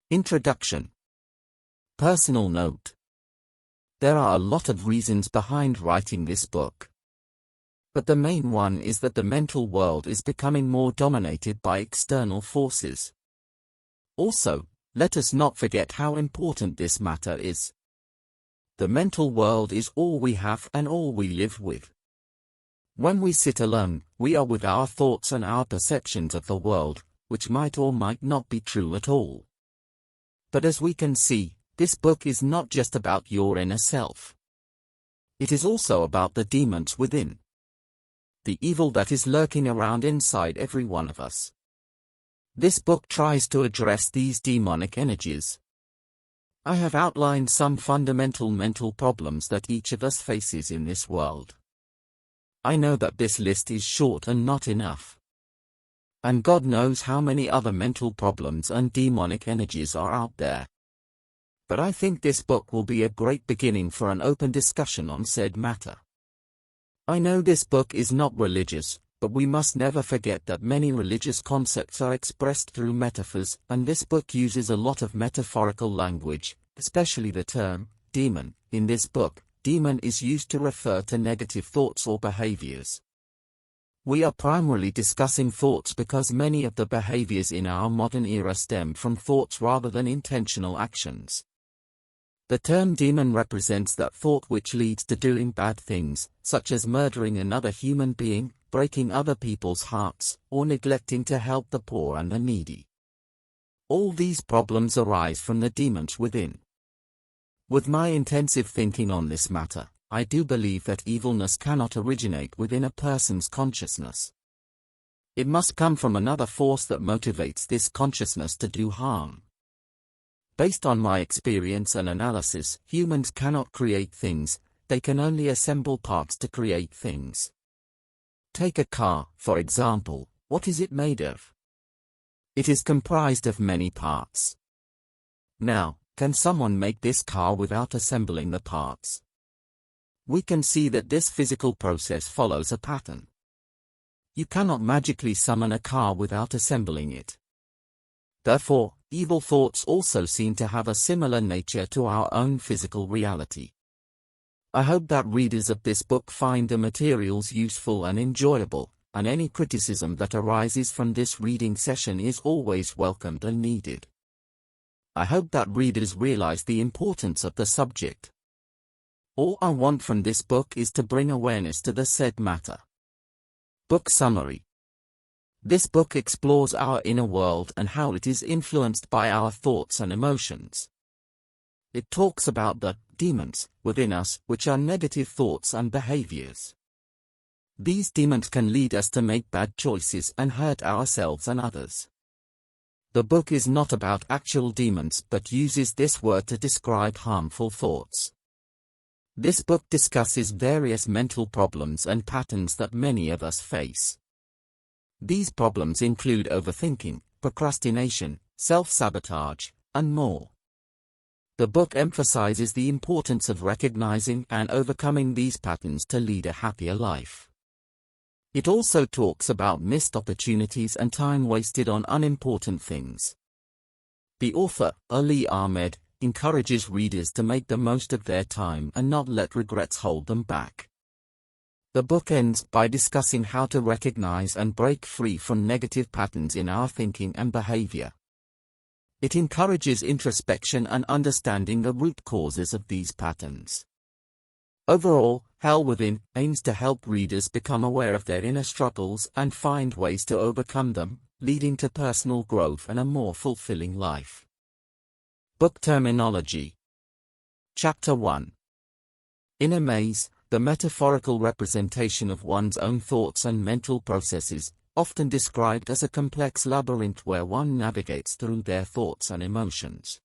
Introduction. Personal note. There are a lot of reasons behind writing this book. But the main one is that the mental world is becoming more dominated by external forces. Also, let us not forget how important this matter is. The mental world is all we have and all we live with. When we sit alone, we are with our thoughts and our perceptions of the world, which might or might not be true at all. But as we can see, this book is not just about your inner self. It is also about the demons within. The evil that is lurking around inside every one of us. This book tries to address these demonic energies. I have outlined some fundamental mental problems that each of us faces in this world. I know that this list is short and not enough. And God knows how many other mental problems and demonic energies are out there. But I think this book will be a great beginning for an open discussion on said matter. I know this book is not religious, but we must never forget that many religious concepts are expressed through metaphors, and this book uses a lot of metaphorical language, especially the term demon. In this book, demon is used to refer to negative thoughts or behaviors. We are primarily discussing thoughts because many of the behaviors in our modern era stem from thoughts rather than intentional actions. The term demon represents that thought which leads to doing bad things, such as murdering another human being, breaking other people's hearts, or neglecting to help the poor and the needy. All these problems arise from the demons within. With my intensive thinking on this matter, I do believe that evilness cannot originate within a person's consciousness. It must come from another force that motivates this consciousness to do harm. Based on my experience and analysis, humans cannot create things, they can only assemble parts to create things. Take a car, for example. What is it made of? It is comprised of many parts. Now, can someone make this car without assembling the parts? We can see that this physical process follows a pattern. You cannot magically summon a car without assembling it. Therefore, evil thoughts also seem to have a similar nature to our own physical reality. I hope that readers of this book find the materials useful and enjoyable, and any criticism that arises from this reading session is always welcomed and needed. I hope that readers realize the importance of the subject. All I want from this book is to bring awareness to the said matter. Book summary. This book explores our inner world and how it is influenced by our thoughts and emotions. It talks about the demons within us, which are negative thoughts and behaviors. These demons can lead us to make bad choices and hurt ourselves and others. The book is not about actual demons but uses this word to describe harmful thoughts. This book discusses various mental problems and patterns that many of us face. These problems include overthinking, procrastination, self-sabotage, and more. The book emphasizes the importance of recognizing and overcoming these patterns to lead a happier life. It also talks about missed opportunities and time wasted on unimportant things. The author, Ahmad, encourages readers to make the most of their time and not let regrets hold them back. The book ends by discussing how to recognize and break free from negative patterns in our thinking and behavior. It encourages introspection and understanding the root causes of these patterns. Overall, Hell Within aims to help readers become aware of their inner struggles and find ways to overcome them, leading to personal growth and a more fulfilling life. Book terminology. Chapter 1. Inner maze, the metaphorical representation of one's own thoughts and mental processes, often described as a complex labyrinth where one navigates through their thoughts and emotions.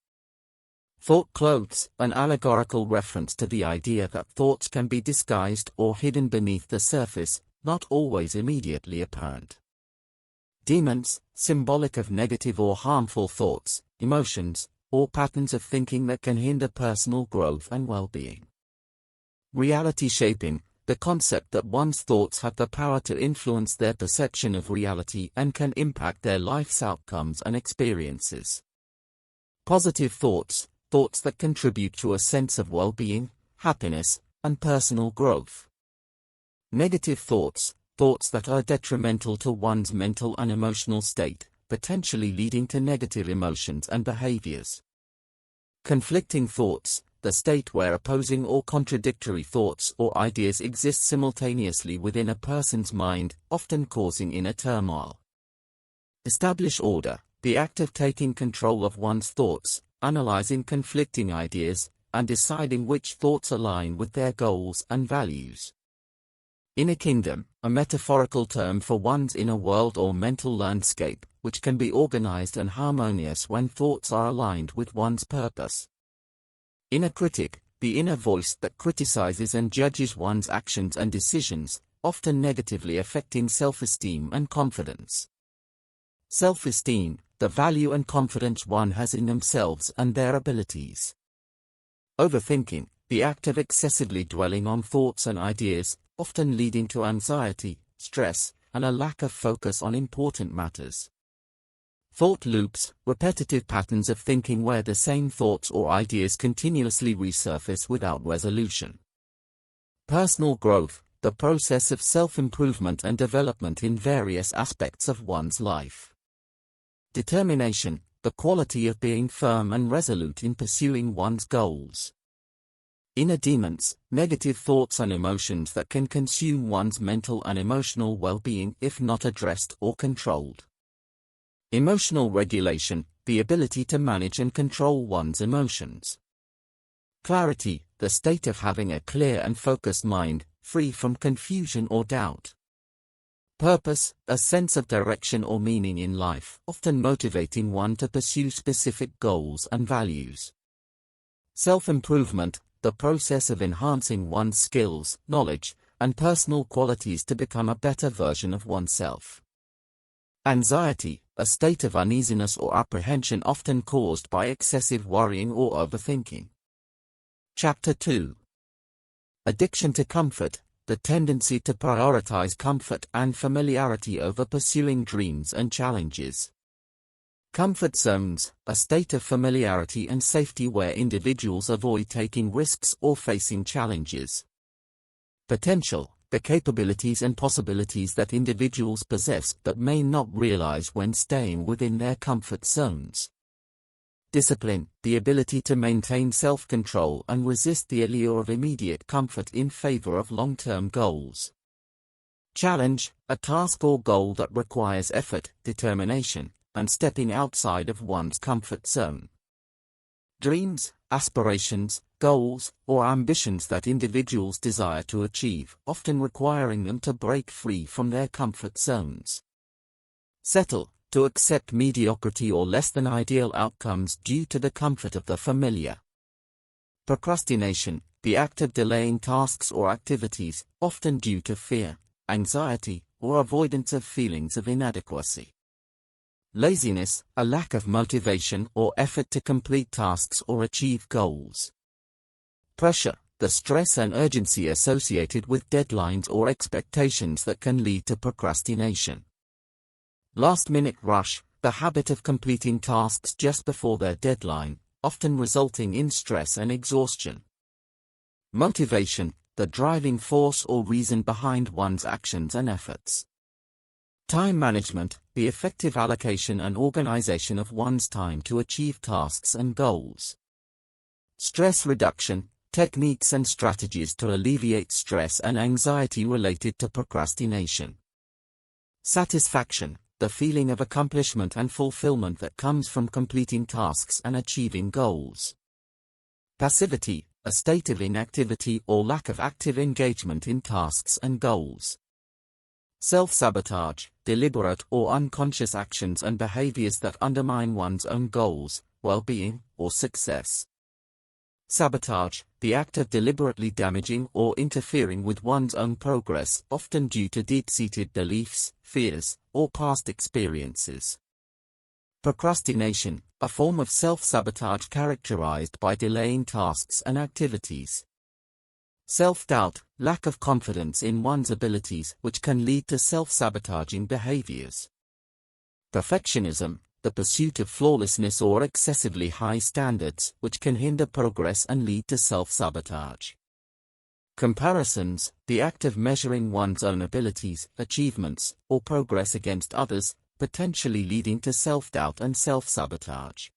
Thought clothes, an allegorical reference to the idea that thoughts can be disguised or hidden beneath the surface, not always immediately apparent. Demons, symbolic of negative or harmful thoughts, emotions, or patterns of thinking that can hinder personal growth and well-being. Reality shaping, the concept that one's thoughts have the power to influence their perception of reality and can impact their life's outcomes and experiences. Positive thoughts, thoughts that contribute to a sense of well-being, happiness, and personal growth. Negative thoughts, thoughts that are detrimental to one's mental and emotional state, potentially leading to negative emotions and behaviors. Conflicting thoughts, the state where opposing or contradictory thoughts or ideas exist simultaneously within a person's mind, often causing inner turmoil. Establish order, the act of taking control of one's thoughts, analyzing conflicting ideas, and deciding which thoughts align with their goals and values. Inner kingdom, a metaphorical term for one's inner world or mental landscape, which can be organized and harmonious when thoughts are aligned with one's purpose. Inner critic, the inner voice that criticizes and judges one's actions and decisions, often negatively affecting self-esteem and confidence. Self-esteem, the value and confidence one has in themselves and their abilities. Overthinking, the act of excessively dwelling on thoughts and ideas, often leading to anxiety, stress, and a lack of focus on important matters. Thought loops, repetitive patterns of thinking where the same thoughts or ideas continuously resurface without resolution. Personal growth, the process of self-improvement and development in various aspects of one's life. Determination, the quality of being firm and resolute in pursuing one's goals. Inner demons, negative thoughts and emotions that can consume one's mental and emotional well-being if not addressed or controlled. Emotional regulation, the ability to manage and control one's emotions. Clarity, the state of having a clear and focused mind, free from confusion or doubt. Purpose, a sense of direction or meaning in life, often motivating one to pursue specific goals and values. Self-improvement, the process of enhancing one's skills, knowledge, and personal qualities to become a better version of oneself. Anxiety, a state of uneasiness or apprehension often caused by excessive worrying or overthinking. Chapter 2. Addiction to comfort, the tendency to prioritize comfort and familiarity over pursuing dreams and challenges. Comfort zones, a state of familiarity and safety where individuals avoid taking risks or facing challenges. Potential, the capabilities and possibilities that individuals possess but may not realize when staying within their comfort zones. Discipline, the ability to maintain self-control and resist the allure of immediate comfort in favor of long-term goals. Challenge, a task or goal that requires effort, determination, and stepping outside of one's comfort zone. Dreams, aspirations, goals, or ambitions that individuals desire to achieve, often requiring them to break free from their comfort zones. Settle, to accept mediocrity or less than ideal outcomes due to the comfort of the familiar. Procrastination, the act of delaying tasks or activities, often due to fear, anxiety, or avoidance of feelings of inadequacy. Laziness, a lack of motivation or effort to complete tasks or achieve goals. Pressure, the stress and urgency associated with deadlines or expectations that can lead to procrastination. Last-minute rush, the habit of completing tasks just before their deadline, often resulting in stress and exhaustion. Motivation, the driving force or reason behind one's actions and efforts. Time management, the effective allocation and organization of one's time to achieve tasks and goals. Stress reduction, techniques and strategies to alleviate stress and anxiety related to procrastination. Satisfaction, the feeling of accomplishment and fulfillment that comes from completing tasks and achieving goals. Passivity, a state of inactivity or lack of active engagement in tasks and goals. Self-sabotage, deliberate or unconscious actions and behaviors that undermine one's own goals, well-being, or success. Sabotage, the act of deliberately damaging or interfering with one's own progress, often due to deep-seated beliefs, fears, or past experiences. Procrastination, a form of self-sabotage characterized by delaying tasks and activities. Self-doubt, lack of confidence in one's abilities which can lead to self-sabotaging behaviors. Perfectionism, the pursuit of flawlessness or excessively high standards, which can hinder progress and lead to self-sabotage. Comparisons, the act of measuring one's own abilities, achievements, or progress against others, potentially leading to self-doubt and self-sabotage.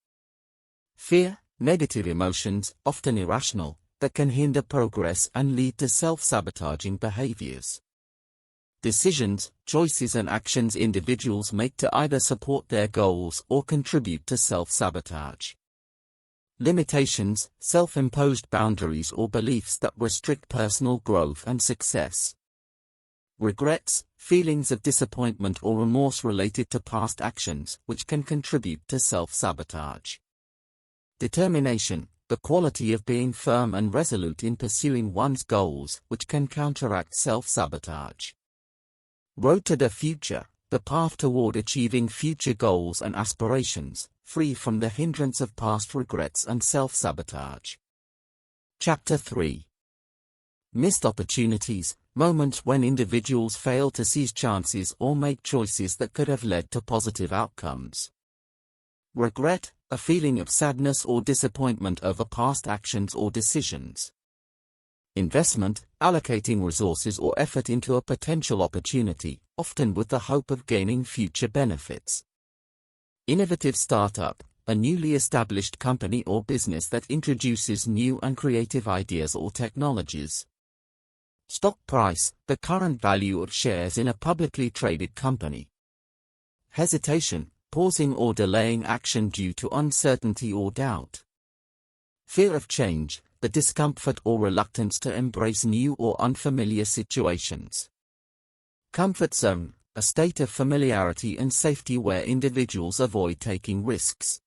Fear, negative emotions, often irrational, that can hinder progress and lead to self-sabotaging behaviors. Decisions, choices and actions individuals make to either support their goals or contribute to self-sabotage. Limitations, self-imposed boundaries or beliefs that restrict personal growth and success. Regrets, feelings of disappointment or remorse related to past actions, which can contribute to self-sabotage. Determination, the quality of being firm and resolute in pursuing one's goals, which can counteract self-sabotage. Road to the future, the path toward achieving future goals and aspirations, free from the hindrance of past regrets and self-sabotage. Chapter 3. Missed opportunities, moments when individuals fail to seize chances or make choices that could have led to positive outcomes. Regret, a feeling of sadness or disappointment over past actions or decisions. Investment, allocating resources or effort into a potential opportunity, often with the hope of gaining future benefits. Innovative startup, a newly established company or business that introduces new and creative ideas or technologies. Stock price, the current value of shares in a publicly traded company. Hesitation, pausing or delaying action due to uncertainty or doubt. Fear of change, the discomfort or reluctance to embrace new or unfamiliar situations. Comfort zone, a state of familiarity and safety where individuals avoid taking risks.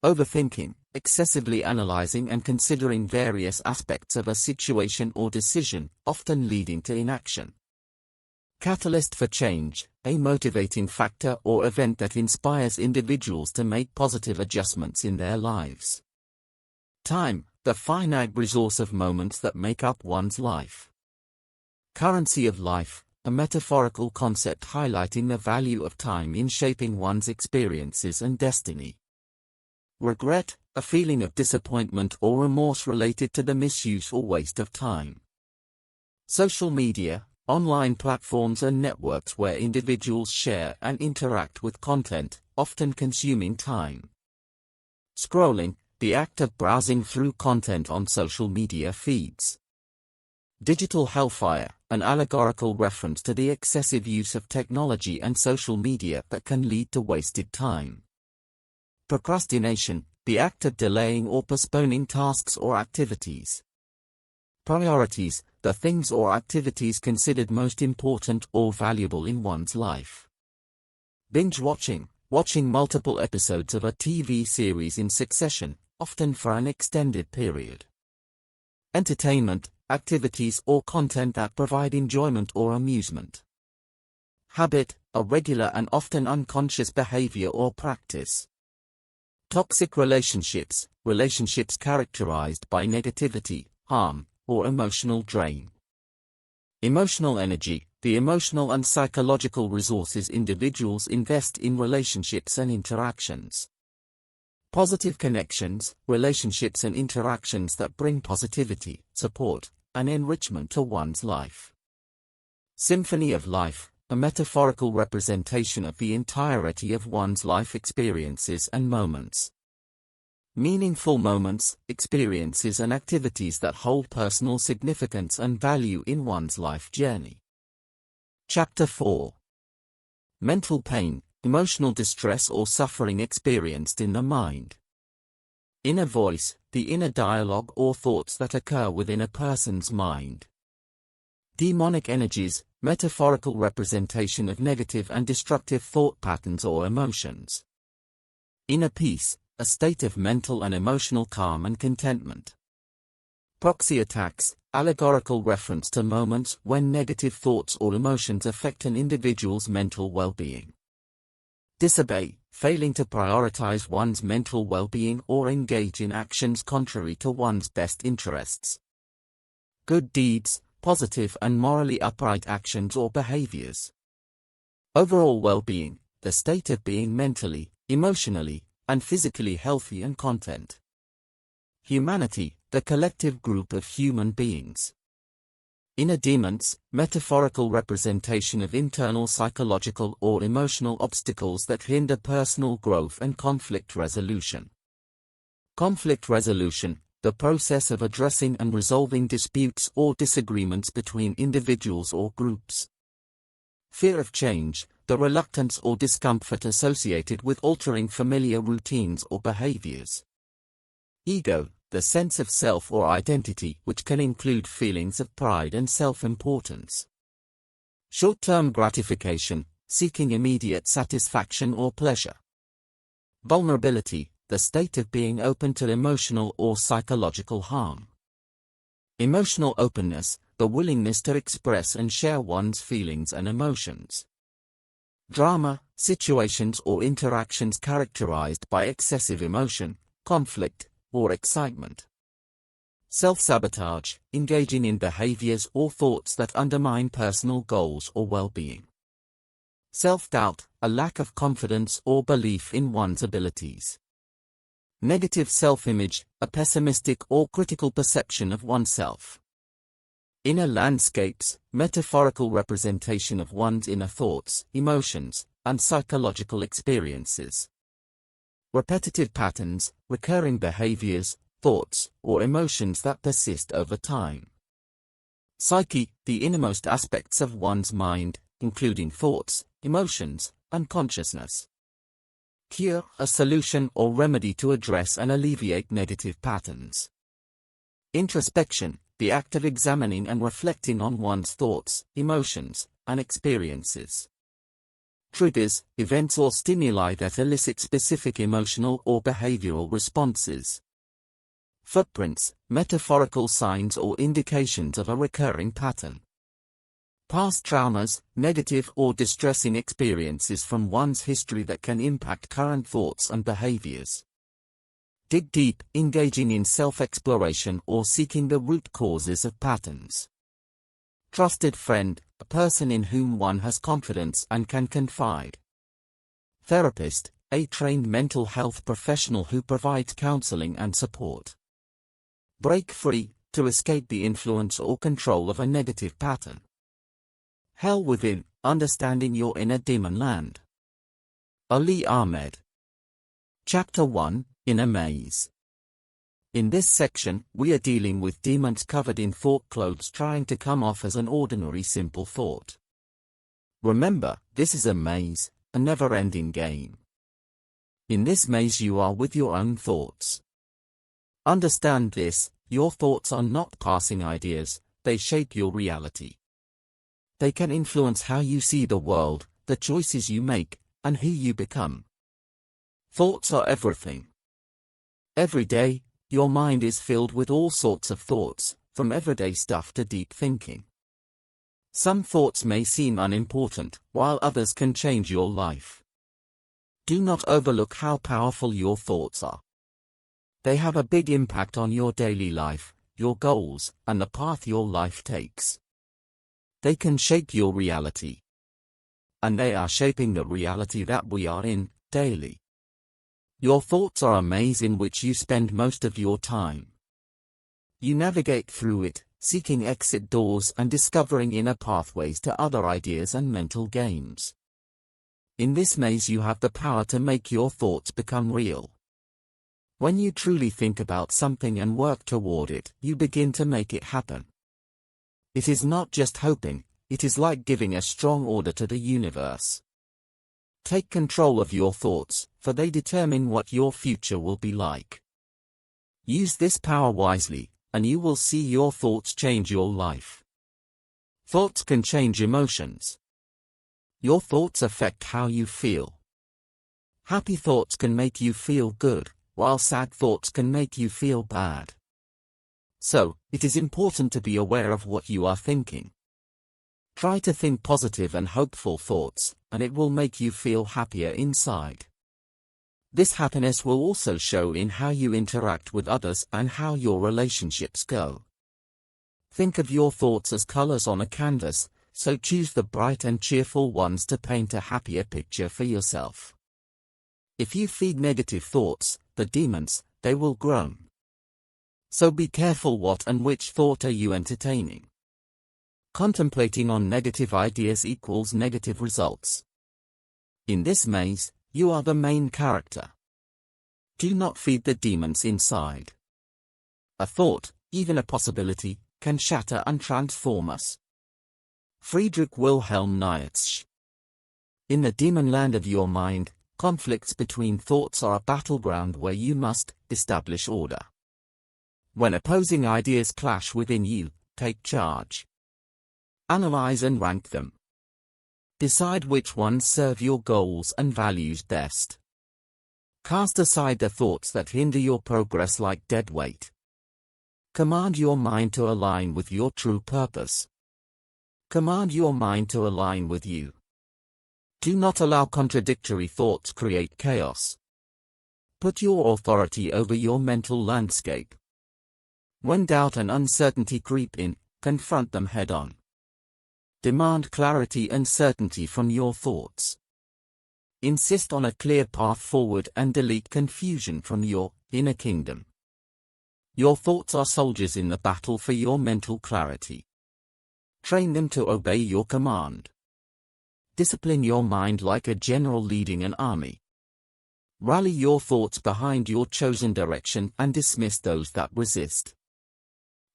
Overthinking, excessively analyzing and considering various aspects of a situation or decision, often leading to inaction. Catalyst for change, a motivating factor or event that inspires individuals to make positive adjustments in their lives. Time, the finite resource of moments that make up one's life. Currency of life, a metaphorical concept highlighting the value of time in shaping one's experiences and destiny. Regret, a feeling of disappointment or remorse related to the misuse or waste of time. Social media, online platforms and networks where individuals share and interact with content, often consuming time. Scrolling, the act of browsing through content on social media feeds. Digital hellfire, an allegorical reference to the excessive use of technology and social media that can lead to wasted time. Procrastination, the act of delaying or postponing tasks or activities. Priorities, the things or activities considered most important or valuable in one's life. Binge watching, watching multiple episodes of a TV series in succession, often for an extended period. Entertainment, activities or content that provide enjoyment or amusement. Habit, a regular and often unconscious behavior or practice. Toxic relationships, relationships characterized by negativity, harm, or emotional drain. Emotional energy, the emotional and psychological resources individuals invest in relationships and interactions. Positive connections, relationships and interactions that bring positivity, support, and enrichment to one's life. Symphony of life, a metaphorical representation of the entirety of one's life experiences and moments. Meaningful moments, experiences and activities that hold personal significance and value in one's life journey. Chapter 4. Mental pain, emotional distress or suffering experienced in the mind. Inner voice, the inner dialogue or thoughts that occur within a person's mind. Demonic energies, metaphorical representation of negative and destructive thought patterns or emotions. Inner peace, a state of mental and emotional calm and contentment. Proxy attacks, allegorical reference to moments when negative thoughts or emotions affect an individual's mental well-being. Disobey, failing to prioritize one's mental well-being or engage in actions contrary to one's best interests. Good deeds, positive and morally upright actions or behaviors. Overall well-being, the state of being mentally, emotionally, and physically healthy and content. Humanity, the collective group of human beings. Inner demons, metaphorical representation of internal psychological or emotional obstacles that hinder personal growth and conflict resolution. Conflict resolution, the process of addressing and resolving disputes or disagreements between individuals or groups. Fear of change, the reluctance or discomfort associated with altering familiar routines or behaviors. Ego, the sense of self or identity which can include feelings of pride and self-importance. Short-term gratification, seeking immediate satisfaction or pleasure. Vulnerability, the state of being open to emotional or psychological harm. Emotional openness, the willingness to express and share one's feelings and emotions. Drama, situations or interactions characterized by excessive emotion, conflict, or excitement. Self-sabotage, engaging in behaviors or thoughts that undermine personal goals or well-being. Self-doubt, a lack of confidence or belief in one's abilities. Negative self-image, a pessimistic or critical perception of oneself. Inner landscapes, metaphorical representation of one's inner thoughts, emotions, and psychological experiences. Repetitive patterns, recurring behaviors, thoughts, or emotions that persist over time. Psyche, the innermost aspects of one's mind, including thoughts, emotions, and consciousness. Cure, a solution or remedy to address and alleviate negative patterns. Introspection, the act of examining and reflecting on one's thoughts, emotions, and experiences. Triggers, events or stimuli that elicit specific emotional or behavioral responses. Footprints, metaphorical signs or indications of a recurring pattern. Past traumas, negative or distressing experiences from one's history that can impact current thoughts and behaviors. Dig deep, engaging in self-exploration or seeking the root causes of patterns. Trusted friend, a person in whom one has confidence and can confide. Therapist, a trained mental health professional who provides counseling and support. Break free, to escape the influence or control of a negative pattern. Hell Within, understanding your inner Demonland. Ali Ahmed. Chapter 1, Inner Maze. In this section, we are dealing with demons covered in thought clothes trying to come off as an ordinary simple thought. Remember, this is a maze, a never-ending game. In this maze you are with your own thoughts. Understand this, your thoughts are not passing ideas, they shape your reality. They can influence how you see the world, the choices you make, and who you become. Thoughts are everything. Every day, your mind is filled with all sorts of thoughts, from everyday stuff to deep thinking. Some thoughts may seem unimportant, while others can change your life. Do not overlook how powerful your thoughts are. They have a big impact on your daily life, your goals, and the path your life takes. They can shape your reality. And they are shaping the reality that we are in, daily. Your thoughts are a maze in which you spend most of your time. You navigate through it, seeking exit doors and discovering inner pathways to other ideas and mental games. In this maze you have the power to make your thoughts become real. When you truly think about something and work toward it, you begin to make it happen. It is not just hoping, it is like giving a strong order to the universe. Take control of your thoughts, for they determine what your future will be like. Use this power wisely, and you will see your thoughts change your life. Thoughts can change emotions. Your thoughts affect how you feel. Happy thoughts can make you feel good, while sad thoughts can make you feel bad. So, it is important to be aware of what you are thinking. Try to think positive and hopeful thoughts, and it will make you feel happier inside. This happiness will also show in how you interact with others and how your relationships go. Think of your thoughts as colors on a canvas, so choose the bright and cheerful ones to paint a happier picture for yourself. If you feed negative thoughts, the demons, they will grow. So be careful what and which thought are you entertaining. Contemplating on negative ideas equals negative results. In this maze, you are the main character. Do not feed the demons inside. A thought, even a possibility, can shatter and transform us. Friedrich Wilhelm Nietzsche. In the Demonland of your mind, conflicts between thoughts are a battleground where you must establish order. When opposing ideas clash within you, take charge. Analyze and rank them. Decide which ones serve your goals and values best. Cast aside the thoughts that hinder your progress like dead weight. Command your mind to align with your true purpose. Command your mind to align with you. Do not allow contradictory thoughts create chaos. Put your authority over your mental landscape. When doubt and uncertainty creep in, confront them head-on. Demand clarity and certainty from your thoughts. Insist on a clear path forward and delete confusion from your inner kingdom. Your thoughts are soldiers in the battle for your mental clarity. Train them to obey your command. Discipline your mind like a general leading an army. Rally your thoughts behind your chosen direction and dismiss those that resist.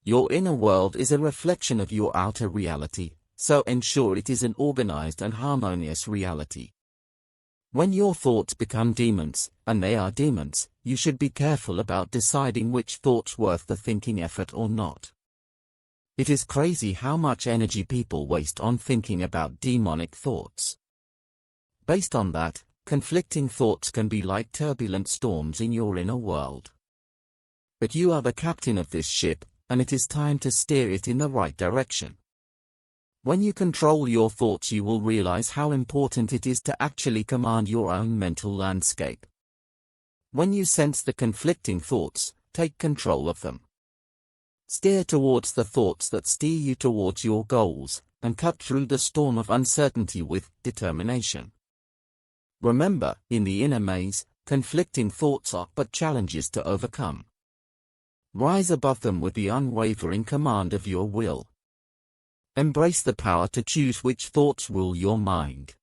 Your inner world is a reflection of your outer reality, so ensure it is an organized and harmonious reality. When your thoughts become demons, and they are demons, you should be careful about deciding which thought's worth the thinking effort or not. It is crazy how much energy people waste on thinking about demonic thoughts. Based on that, conflicting thoughts can be like turbulent storms in your inner world. But you are the captain of this ship, and it is time to steer it in the right direction. When you control your thoughts, you will realize how important it is to actually command your own mental landscape. When you sense the conflicting thoughts, take control of them. Steer towards the thoughts that steer you towards your goals, and cut through the storm of uncertainty with determination. Remember, in the inner maze, conflicting thoughts are but challenges to overcome. Rise above them with the unwavering command of your will. Embrace the power to choose which thoughts rule your mind.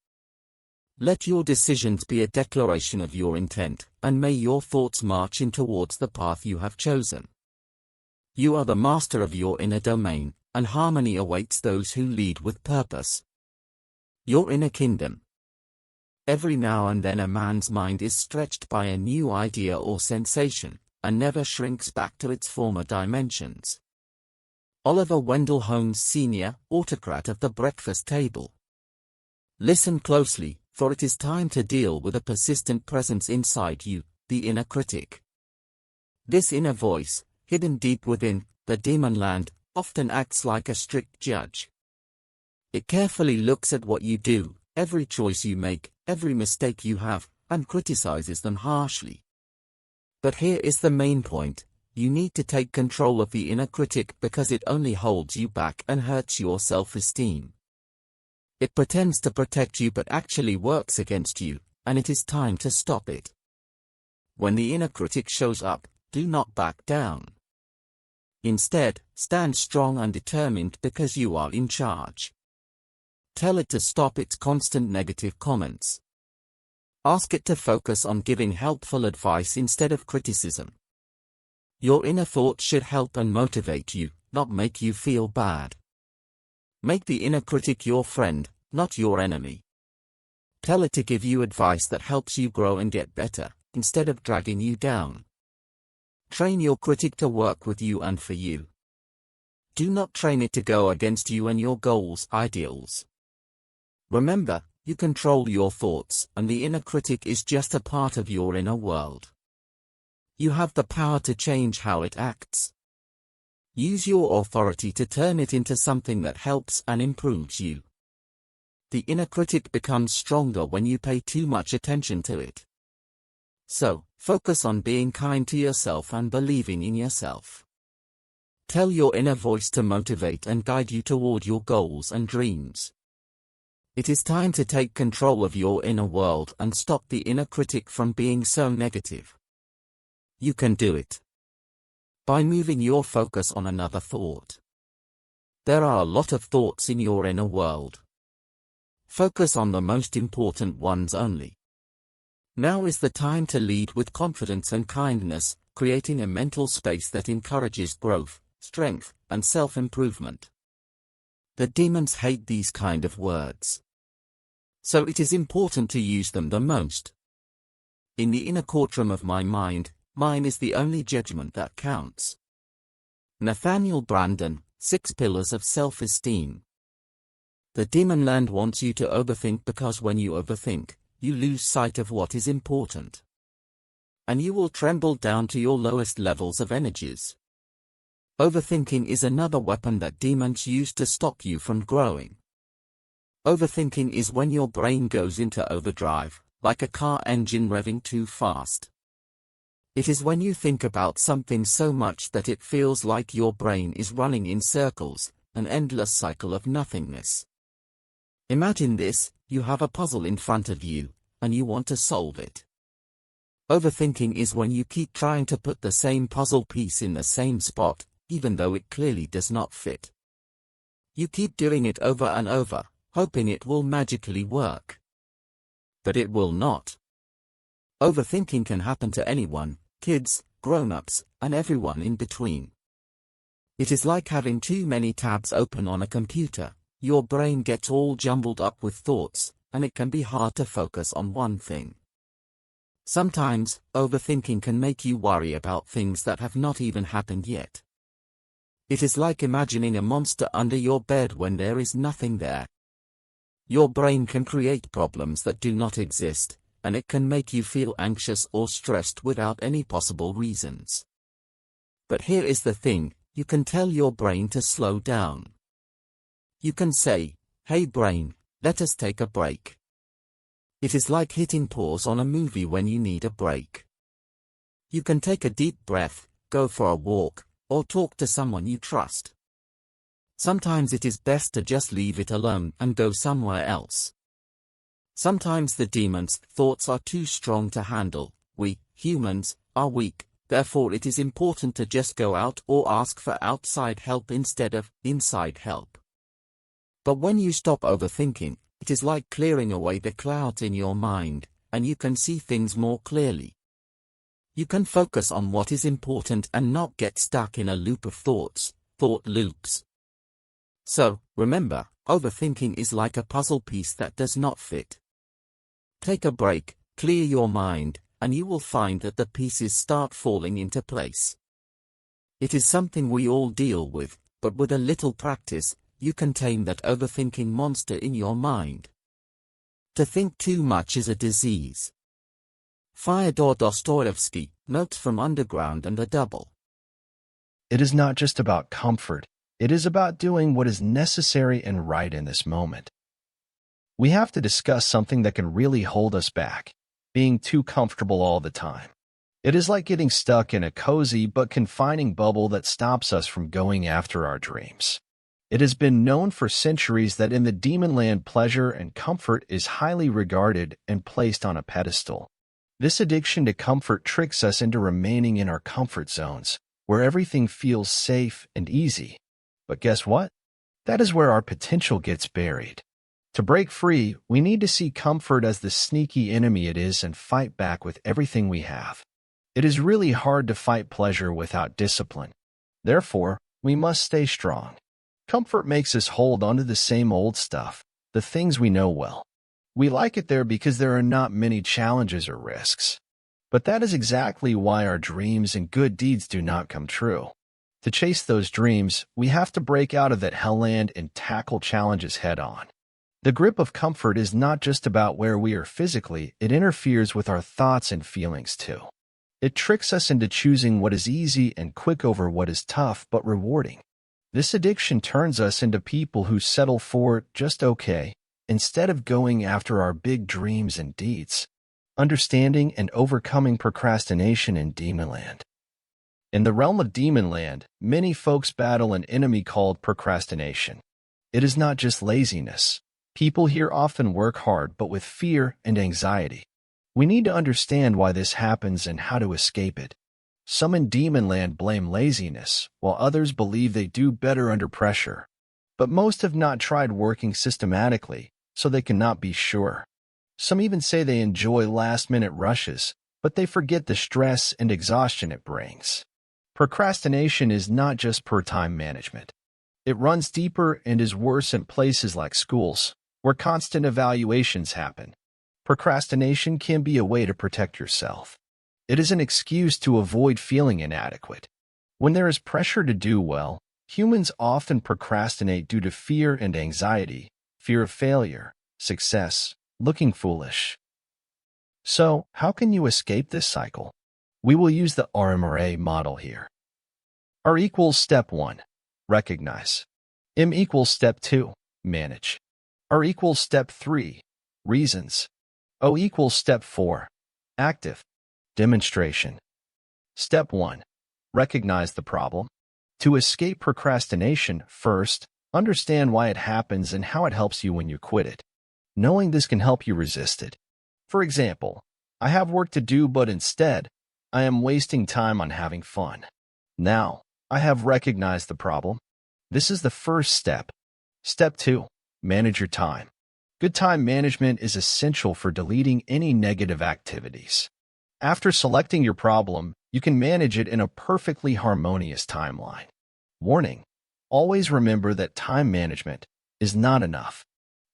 Let your decisions be a declaration of your intent, and may your thoughts march in towards the path you have chosen. You are the master of your inner domain, and harmony awaits those who lead with purpose. Your inner kingdom. Every now and then a man's mind is stretched by a new idea or sensation, and never shrinks back to its former dimensions. Oliver Wendell Holmes Sr., autocrat of the breakfast table. Listen closely, for it is time to deal with a persistent presence inside you, the inner critic. This inner voice, hidden deep within the Demonland, often acts like a strict judge. It carefully looks at what you do, every choice you make, every mistake you have, and criticizes them harshly. But here is the main point. You need to take control of the inner critic because it only holds you back and hurts your self-esteem. It pretends to protect you but actually works against you, and it is time to stop it. When the inner critic shows up, do not back down. Instead, stand strong and determined because you are in charge. Tell it to stop its constant negative comments. Ask it to focus on giving helpful advice instead of criticism. Your inner thoughts should help and motivate you, not make you feel bad. Make the inner critic your friend, not your enemy. Tell it to give you advice that helps you grow and get better, instead of dragging you down. Train your critic to work with you and for you. Do not train it to go against you and your goals, ideals. Remember, you control your thoughts, and the inner critic is just a part of your inner world. You have the power to change how it acts. Use your authority to turn it into something that helps and improves you. The inner critic becomes stronger when you pay too much attention to it. So, focus on being kind to yourself and believing in yourself. Tell your inner voice to motivate and guide you toward your goals and dreams. It is time to take control of your inner world and stop the inner critic from being so negative. You can do it by moving your focus on another thought. There are a lot of thoughts in your inner world. Focus on the most important ones only. Now is the time to lead with confidence and kindness, creating a mental space that encourages growth, strength, and self-improvement. The demons hate these kind of words. So it is important to use them the most. In the inner courtroom of my mind, mine is the only judgment that counts. Nathaniel Brandon, 6 Pillars of Self-Esteem. The Demonland wants you to overthink because when you overthink, you lose sight of what is important. And you will tremble down to your lowest levels of energies. Overthinking is another weapon that demons use to stop you from growing. Overthinking is when your brain goes into overdrive, like a car engine revving too fast. It is when you think about something so much that it feels like your brain is running in circles, an endless cycle of nothingness. Imagine this: you have a puzzle in front of you, and you want to solve it. Overthinking is when you keep trying to put the same puzzle piece in the same spot, even though it clearly does not fit. You keep doing it over and over, hoping it will magically work. But it will not. Overthinking can happen to anyone, kids, grown-ups, and everyone in between. It is like having too many tabs open on a computer. Your brain gets all jumbled up with thoughts, and it can be hard to focus on one thing. Sometimes, overthinking can make you worry about things that have not even happened yet. It is like imagining a monster under your bed when there is nothing there. Your brain can create problems that do not exist, and it can make you feel anxious or stressed without any possible reasons. But here is the thing: you can tell your brain to slow down. You can say, "Hey brain, let us take a break." It is like hitting pause on a movie when you need a break. You can take a deep breath, go for a walk, or talk to someone you trust. Sometimes it is best to just leave it alone and go somewhere else. Sometimes the demon's thoughts are too strong to handle. We, humans, are weak, therefore it is important to just go out or ask for outside help instead of inside help. But when you stop overthinking, it is like clearing away the clouds in your mind, and you can see things more clearly. You can focus on what is important and not get stuck in a loop of thoughts, thought loops. So, remember, overthinking is like a puzzle piece that does not fit. Take a break, clear your mind, and you will find that the pieces start falling into place. It is something we all deal with, but with a little practice, you can tame that overthinking monster in your mind. To think too much is a disease. Fyodor Dostoevsky, Notes from Underground and a Double. It is not just about comfort, it is about doing what is necessary and right in this moment. We have to discuss something that can really hold us back: being too comfortable all the time. It is like getting stuck in a cozy but confining bubble that stops us from going after our dreams. It has been known for centuries that in the Demonland, pleasure and comfort is highly regarded and placed on a pedestal. This addiction to comfort tricks us into remaining in our comfort zones, where everything feels safe and easy. But guess what? That is where our potential gets buried. To break free, we need to see comfort as the sneaky enemy it is and fight back with everything we have. It is really hard to fight pleasure without discipline. Therefore, we must stay strong. Comfort makes us hold onto the same old stuff, the things we know well. We like it there because there are not many challenges or risks. But that is exactly why our dreams and good deeds do not come true. To chase those dreams, we have to break out of that hellland and tackle challenges head-on. The grip of comfort is not just about where we are physically, it interferes with our thoughts and feelings too. It tricks us into choosing what is easy and quick over what is tough but rewarding. This addiction turns us into people who settle for just okay, instead of going after our big dreams and deeds. Understanding and overcoming procrastination in Demonland. In the realm of Demonland, many folks battle an enemy called procrastination. It is not just laziness. People here often work hard but with fear and anxiety. We need to understand why this happens and how to escape it. Some in Demonland blame laziness, while others believe they do better under pressure. But most have not tried working systematically, so they cannot be sure. Some even say they enjoy last-minute rushes, but they forget the stress and exhaustion it brings. Procrastination is not just poor time management. It runs deeper and is worse in places like schools, where constant evaluations happen. Procrastination can be a way to protect yourself. It is an excuse to avoid feeling inadequate. When there is pressure to do well, humans often procrastinate due to fear and anxiety, fear of failure, success, looking foolish. So, how can you escape this cycle? We will use the RMRA model here. R equals step 1, recognize. M equals step 2, manage. R equals step 3, reasons. O equals step 4, active. Demonstration. Step 1. Recognize the problem. To escape procrastination, first, understand why it happens and how it helps you when you quit it. Knowing this can help you resist it. For example, I have work to do, but instead, I am wasting time on having fun. Now, I have recognized the problem. This is the first step. Step 2. Manage your time. Good time management is essential for deleting any negative activities. After selecting your problem, you can manage it in a perfectly harmonious timeline. Warning: always remember that time management is not enough.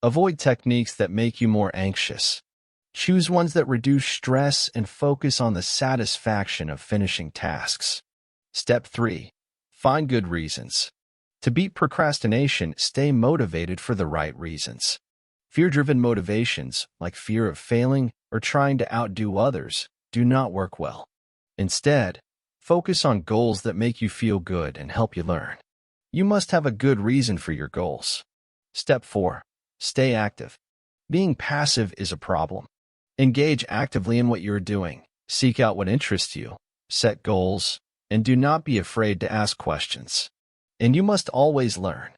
Avoid techniques that make you more anxious. Choose ones that reduce stress and focus on the satisfaction of finishing tasks. Step 3. Find good reasons. To beat procrastination, stay motivated for the right reasons. Fear-driven motivations, like fear of failing or trying to outdo others, do not work well. Instead, focus on goals that make you feel good and help you learn. You must have a good reason for your goals. Step 4. Stay active. Being passive is a problem. Engage actively in what you're doing. Seek out what interests you. Set goals, and do not be afraid to ask questions. And you must always learn.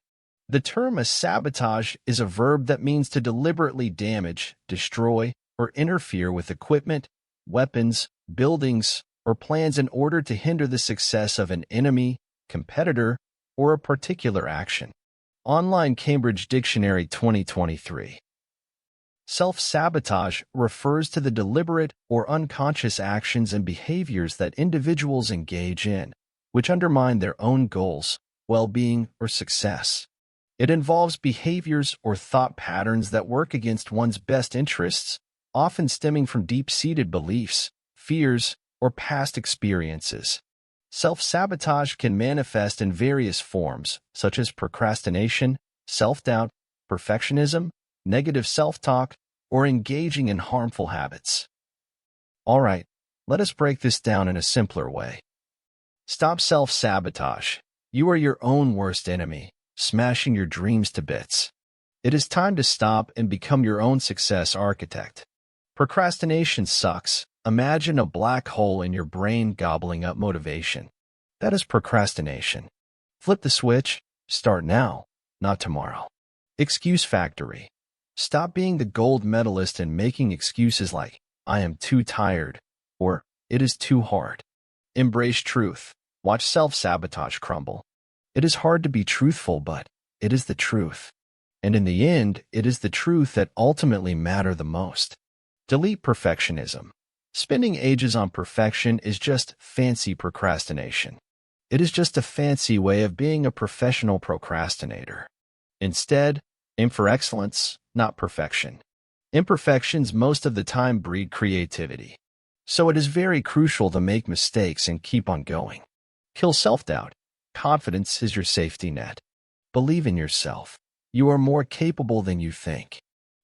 The term sabotage is a verb that means to deliberately damage, destroy, or interfere with equipment, weapons, buildings, or plans in order to hinder the success of an enemy, competitor, or a particular action. Online Cambridge Dictionary 2023. Self-sabotage refers to the deliberate or unconscious actions and behaviors that individuals engage in, which undermine their own goals, well-being, or success. It involves behaviors or thought patterns that work against one's best interests, often stemming from deep-seated beliefs, fears, or past experiences. Self-sabotage can manifest in various forms, such as procrastination, self-doubt, perfectionism, negative self-talk, or engaging in harmful habits. All right, let us break this down in a simpler way. Stop self-sabotage. You are your own worst enemy, smashing your dreams to bits. It is time to stop and become your own success architect. Procrastination sucks. Imagine a black hole in your brain gobbling up motivation. That is procrastination. Flip the switch. Start now, not tomorrow. Excuse factory. Stop being the gold medalist and making excuses like, I am too tired, or it is too hard. Embrace truth. Watch self-sabotage crumble. It is hard to be truthful, but it is the truth. And in the end, it is the truth that ultimately matter the most. Delete perfectionism. Spending ages on perfection is just fancy procrastination. It is just a fancy way of being a professional procrastinator. Instead, aim for excellence, not perfection. Imperfections most of the time breed creativity. So it is very crucial to make mistakes and keep on going. Kill self-doubt. Confidence is your safety net. Believe in yourself. You are more capable than you think.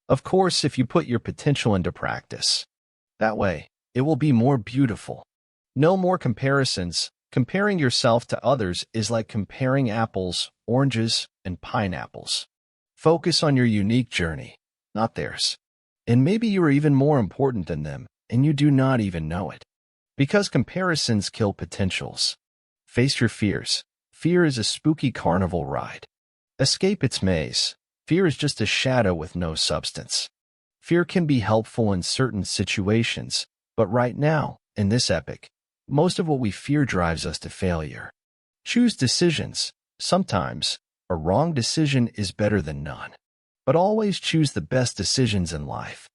Of course, if you put your potential into practice. That way, it will be more beautiful. No more comparisons. Comparing yourself to others is like comparing apples, oranges, and pineapples. Focus on your unique journey, not theirs. And maybe you are even more important than them, and you do not even know it. Because comparisons kill potentials. Face your fears. Fear is a spooky carnival ride. Escape its maze. Fear is just a shadow with no substance. Fear can be helpful in certain situations, but right now, in this epic, most of what we fear drives us to failure. Choose decisions. Sometimes, a wrong decision is better than none. But always choose the best decisions in life.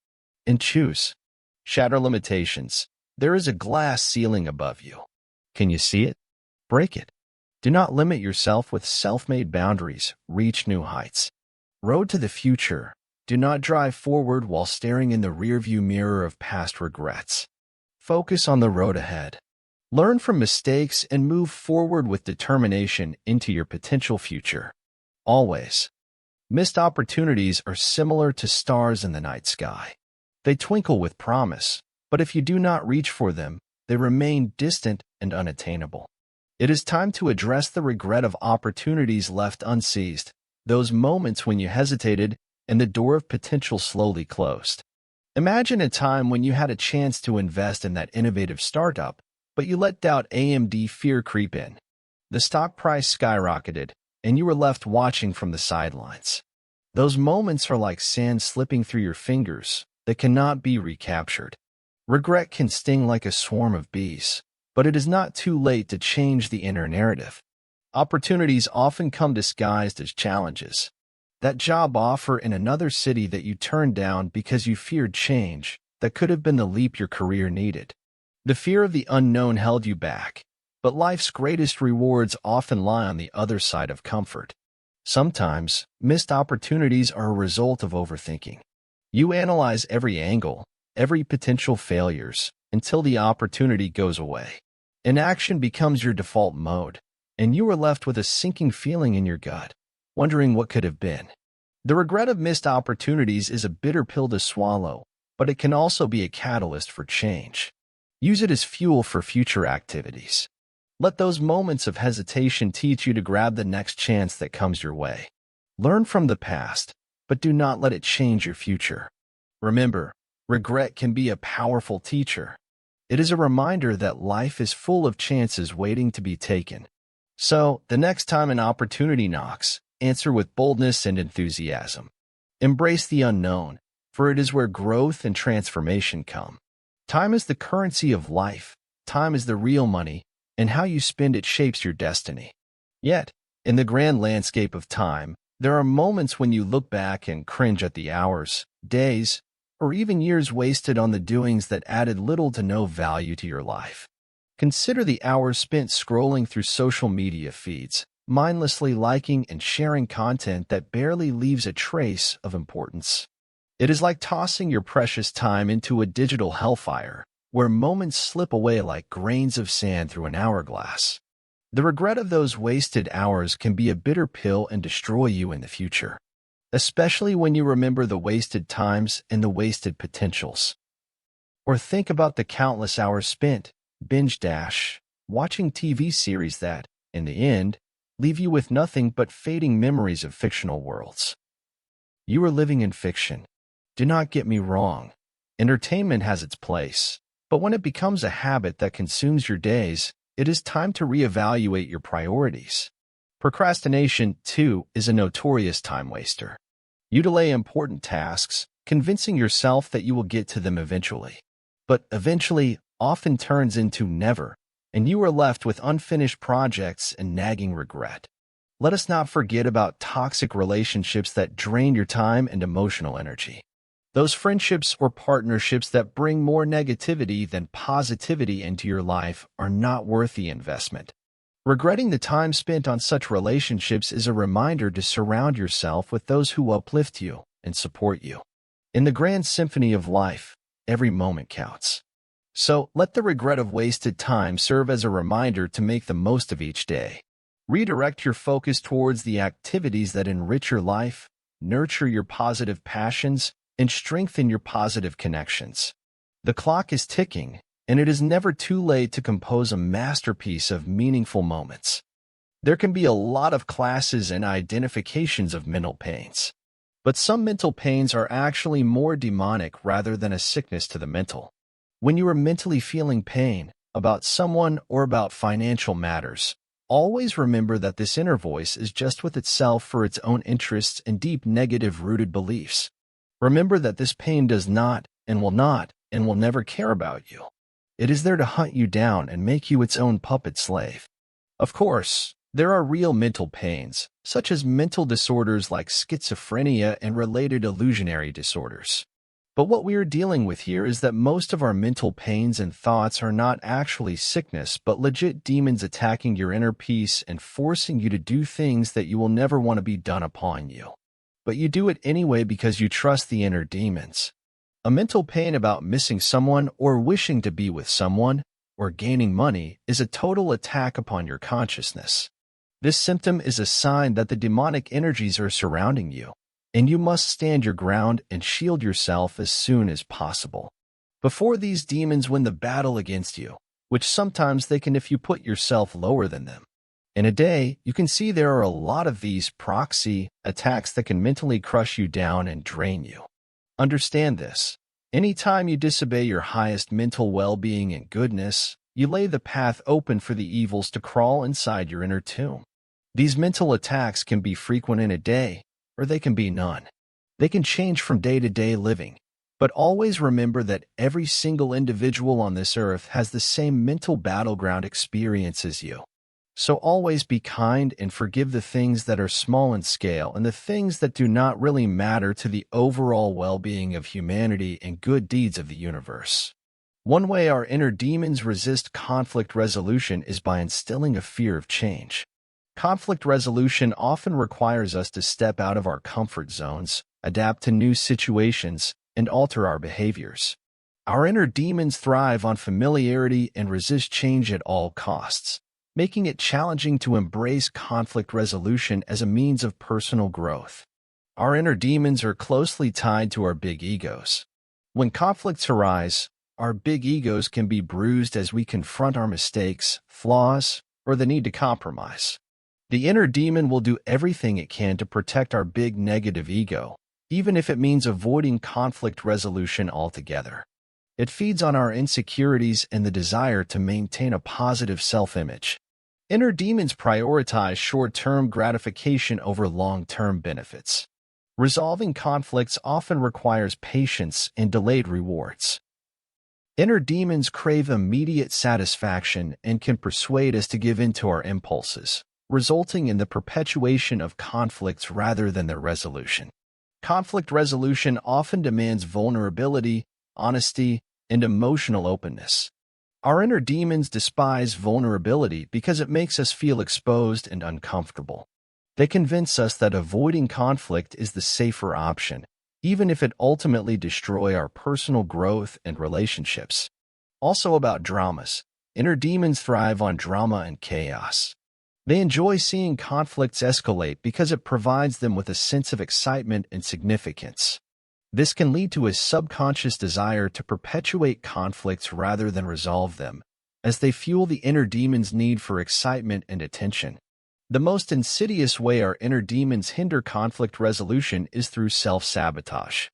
And choose. Shatter limitations. There is a glass ceiling above you. Can you see it? Break it. Do not limit yourself with self-made boundaries. Reach new heights. Road to the future. Do not drive forward while staring in the rearview mirror of past regrets. Focus on the road ahead. Learn from mistakes and move forward with determination into your potential future. Always. Missed opportunities are similar to stars in the night sky. They twinkle with promise, but if you do not reach for them, they remain distant and unattainable. It is time to address the regret of opportunities left unseized, those moments when you hesitated and the door of potential slowly closed. Imagine a time when you had a chance to invest in that innovative startup, but you let doubt AMD fear creep in. The stock price skyrocketed, and you were left watching from the sidelines. Those moments are like sand slipping through your fingers that cannot be recaptured. Regret can sting like a swarm of bees, but it is not too late to change the inner narrative. Opportunities often come disguised as challenges. That job offer in another city that you turned down because you feared change, that could have been the leap your career needed. The fear of the unknown held you back, but life's greatest rewards often lie on the other side of comfort. Sometimes, missed opportunities are a result of overthinking. You analyze every angle, every potential failures, until the opportunity goes away. Inaction becomes your default mode, and you are left with a sinking feeling in your gut, wondering what could have been. The regret of missed opportunities is a bitter pill to swallow, but it can also be a catalyst for change. Use it as fuel for future activities. Let those moments of hesitation teach you to grab the next chance that comes your way. Learn from the past, but do not let it change your future. Remember, regret can be a powerful teacher. It is a reminder that life is full of chances waiting to be taken. So, the next time an opportunity knocks, answer with boldness and enthusiasm. Embrace the unknown, for it is where growth and transformation come. Time is the currency of life. Time is the real money, and how you spend it shapes your destiny. Yet, in the grand landscape of time, there are moments when you look back and cringe at the hours, days, or even years wasted on the doings that added little to no value to your life. Consider the hours spent scrolling through social media feeds, mindlessly liking and sharing content that barely leaves a trace of importance. It is like tossing your precious time into a digital hellfire, where moments slip away like grains of sand through an hourglass. The regret of those wasted hours can be a bitter pill and destroy you in the future, especially when you remember the wasted times and the wasted potentials. Or think about the countless hours spent, watching TV series that, in the end, leave you with nothing but fading memories of fictional worlds. You are living in fiction. Do not get me wrong. Entertainment has its place, but when it becomes a habit that consumes your days, it is time to reevaluate your priorities. Procrastination, too, is a notorious time waster. You delay important tasks, convincing yourself that you will get to them eventually. But eventually often turns into never, and you are left with unfinished projects and nagging regret. Let us not forget about toxic relationships that drain your time and emotional energy. Those friendships or partnerships that bring more negativity than positivity into your life are not worth the investment. Regretting the time spent on such relationships is a reminder to surround yourself with those who uplift you and support you. In the grand symphony of life, every moment counts. So let the regret of wasted time serve as a reminder to make the most of each day. Redirect your focus towards the activities that enrich your life, nurture your positive passions, and strengthen your positive connections. The clock is ticking, and it is never too late to compose a masterpiece of meaningful moments. There can be a lot of classes and identifications of mental pains, but some mental pains are actually more demonic rather than a sickness to the mental. When you are mentally feeling pain about someone or about financial matters, Always remember that this inner voice is just with itself for its own interests and deep negative-rooted beliefs. Remember that this pain does not and will never care about you. It is there to hunt you down and make you its own puppet slave. Of course, there are real mental pains, such as mental disorders like schizophrenia and related illusionary disorders. But what we are dealing with here is that most of our mental pains and thoughts are not actually sickness, but legit demons attacking your inner peace and forcing you to do things that you will never want to be done upon you. But you do it anyway because you trust the inner demons. A mental pain about missing someone or wishing to be with someone or gaining money is a total attack upon your consciousness. This symptom is a sign that the demonic energies are surrounding you, and you must stand your ground and shield yourself as soon as possible before these demons win the battle against you, which sometimes they can if you put yourself lower than them. In a day, you can see there are a lot of these proxy attacks that can mentally crush you down and drain you. Understand this. Anytime you disobey your highest mental well-being and goodness, you lay the path open for the evils to crawl inside your inner tomb. These mental attacks can be frequent in a day, or they can be none. They can change from day to day living. But always remember that every single individual on this earth has the same mental battleground experience as you. So always be kind and forgive the things that are small in scale and the things that do not really matter to the overall well-being of humanity and good deeds of the universe. One way our inner demons resist conflict resolution is by instilling a fear of change. Conflict resolution often requires us to step out of our comfort zones, adapt to new situations, and alter our behaviors. Our inner demons thrive on familiarity and resist change at all costs, making it challenging to embrace conflict resolution as a means of personal growth. Our inner demons are closely tied to our big egos. When conflicts arise, our big egos can be bruised as we confront our mistakes, flaws, or the need to compromise. The inner demon will do everything it can to protect our big negative ego, even if it means avoiding conflict resolution altogether. It feeds on our insecurities and the desire to maintain a positive self-image. Inner demons prioritize short-term gratification over long-term benefits. Resolving conflicts often requires patience and delayed rewards. Inner demons crave immediate satisfaction and can persuade us to give in to our impulses, resulting in the perpetuation of conflicts rather than their resolution. Conflict resolution often demands vulnerability, honesty, and emotional openness. Our inner demons despise vulnerability because it makes us feel exposed and uncomfortable. They convince us that avoiding conflict is the safer option, even if it ultimately destroys our personal growth and relationships. Also about dramas, inner demons thrive on drama and chaos. They enjoy seeing conflicts escalate because it provides them with a sense of excitement and significance. This can lead to a subconscious desire to perpetuate conflicts rather than resolve them, as they fuel the inner demon's need for excitement and attention. The most insidious way our inner demons hinder conflict resolution is through self-sabotage.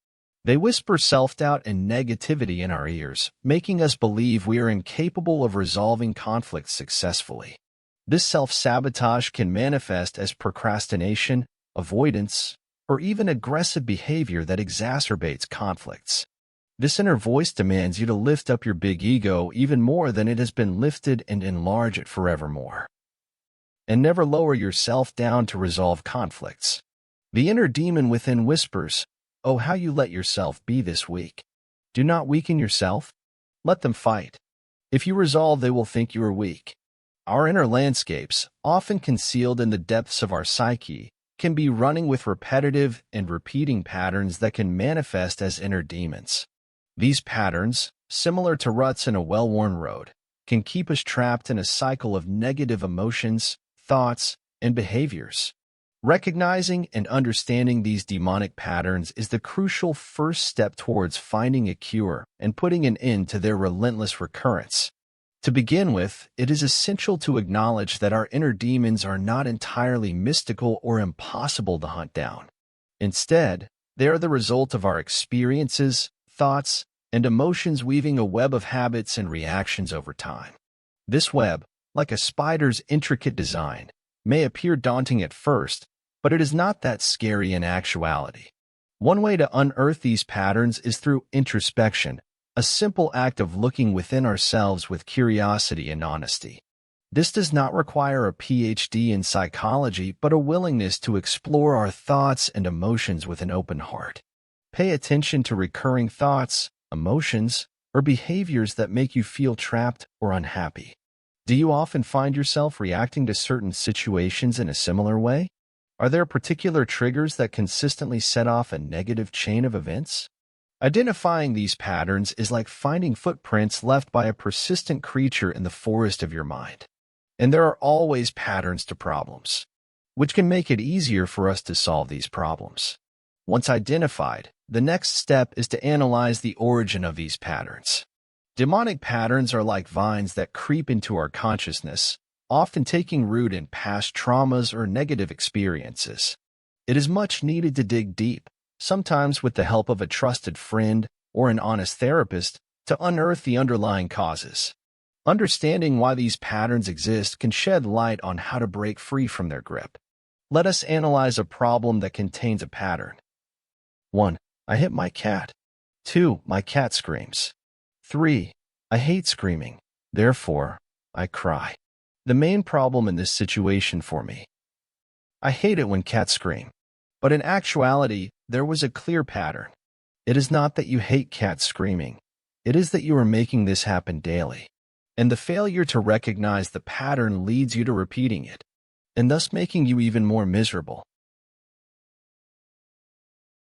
They whisper self-doubt and negativity in our ears, making us believe we are incapable of resolving conflicts successfully. This self-sabotage can manifest as procrastination, avoidance, or even aggressive behavior that exacerbates conflicts. This inner voice demands you to lift up your big ego even more than it has been lifted and enlarge it forevermore. And never lower yourself down to resolve conflicts. The inner demon within whispers, "Oh, how you let yourself be this weak. Do not weaken yourself. Let them fight. If you resolve, they will think you are weak." Our inner landscapes, often concealed in the depths of our psyche, can be running with repetitive and repeating patterns that can manifest as inner demons. These patterns, similar to ruts in a well-worn road, can keep us trapped in a cycle of negative emotions, thoughts, and behaviors. Recognizing and understanding these demonic patterns is the crucial first step towards finding a cure and putting an end to their relentless recurrence. To begin with, it is essential to acknowledge that our inner demons are not entirely mystical or impossible to hunt down. Instead, they are the result of our experiences, thoughts, and emotions weaving a web of habits and reactions over time. This web, like a spider's intricate design, may appear daunting at first, but it is not that scary in actuality. One way to unearth these patterns is through introspection, a simple act of looking within ourselves with curiosity and honesty. This does not require a PhD in psychology, but a willingness to explore our thoughts and emotions with an open heart. Pay attention to recurring thoughts, emotions, or behaviors that make you feel trapped or unhappy. Do you often find yourself reacting to certain situations in a similar way? Are there particular triggers that consistently set off a negative chain of events? Identifying these patterns is like finding footprints left by a persistent creature in the forest of your mind. And there are always patterns to problems, which can make it easier for us to solve these problems. Once identified, the next step is to analyze the origin of these patterns. Demonic patterns are like vines that creep into our consciousness, often taking root in past traumas or negative experiences. It is much needed to dig deep, sometimes with the help of a trusted friend or an honest therapist, to unearth the underlying causes. Understanding why these patterns exist can shed light on how to break free from their grip. Let us analyze a problem that contains a pattern. 1. I hit my cat. 2. My cat screams. 3. I hate screaming. Therefore, I cry. The main problem in this situation for me. I hate it when cats scream. But in actuality, there was a clear pattern. It is not that you hate cats screaming. It is that you are making this happen daily. And the failure to recognize the pattern leads you to repeating it, and thus making you even more miserable.